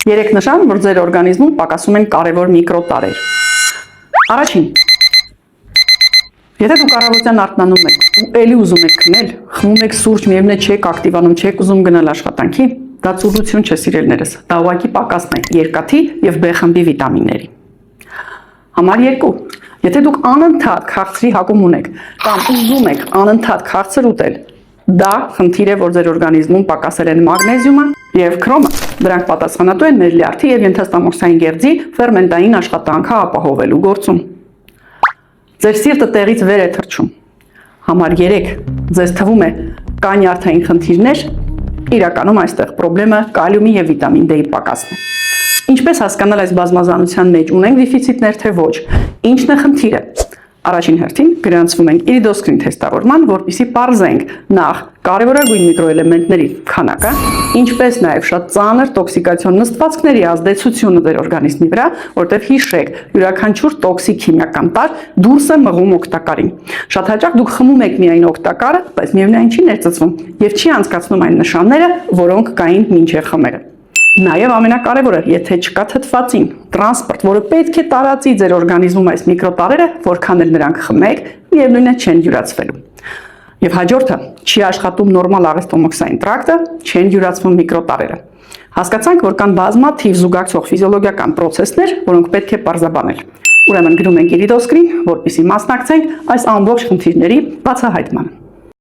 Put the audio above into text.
Երեք նշան, որ ձեր օրգանիզմում պակասում են կարևոր միկրոտարեր։ Առաջին, եթե դուք առավոտյան արթնանում եք ու էլի ուզում եք քնել, խմում եք սուրճ, միևնույն է չեք ակտիվանում, չեք ուզում գնալ աշխատանքի, դա ծուլություն չէ, սիրելիներս, դա ուղղակի պակասն է երկաթի եւ B խմբի վիտամինների։ Համար 2, եթե դուք անընդհատ քաղցրի հակում ունեք կամ ուզում եք անընդհատ քաղցր ուտել, դա խնդիր է, որ ձեր օրգանիզմում պակասել են մագնեզիումը եւ քրոմը, դրանք պատասխանատու են մեր լյարդի եւ ենթաստամոքսային գեղձի ֆերմենտային աշխատանքը ապահովելու գործում։ Ձեր սիրտը տեղից վեր է թռչում։ Համար 3, ձեզ թվում է կա նյարդային խնդիրներ, իրականում այստեղ խնդրեմը կալիումի եւ վիտամին D-ի պակասն է։ Ինչպես հասկանալ այս բազմազանության մեջ ունենք դեֆիցիտներ, թե ոչ։ Ինչն է խնդիրը։ Առաջին հերթին գրանցվում ենք իրիդոսկրին թեստավորման, որպեսզի պարզենք նախ կարևորագույն միկրոէլեմենտների քանակը, ինչպես նաև շատ ծանր տոքսիկացիոն նստվածքների ազդեցությունը ձեր օրգանիզմի վրա, որտեղ հիշեք, յուրաքանչյուր տոքսիկ քիմիական տարր դուրս է մղում օգտակարին։ Շատ հաճախ դուք խմում եք միայն օգտակարը, բայց միևնույն չի ներծծվում եւ չի անցկացնում այն նշանները, որոնք կային մինչև խմելը։ Նաև ամենակարևորը, եթե չկա թթվածին, տրանսպորտ, որը պետք է տարածի ձեր օրգանիզմում այս միկրոտարերը, որքան էլ նրանք խմեք, միևնույն է չեն յուրացվելու։ Եվ հաջորդը, չի աշխատում նորմալ աղեստոմոքսային տրակտը, չեն յուրացվում միկրոտարերը։ Հասկացանք, որ կան բազմաթիվ զուգակցող ֆիզիոլոգիական պրոցեսներ, որոնք պետք է պարզաբանել։ Ուրեմն գնում ենք իրիդոսկրին, որպեսզի մասնակցենք այս ամբողջ խնդիրների բացահայտմանը։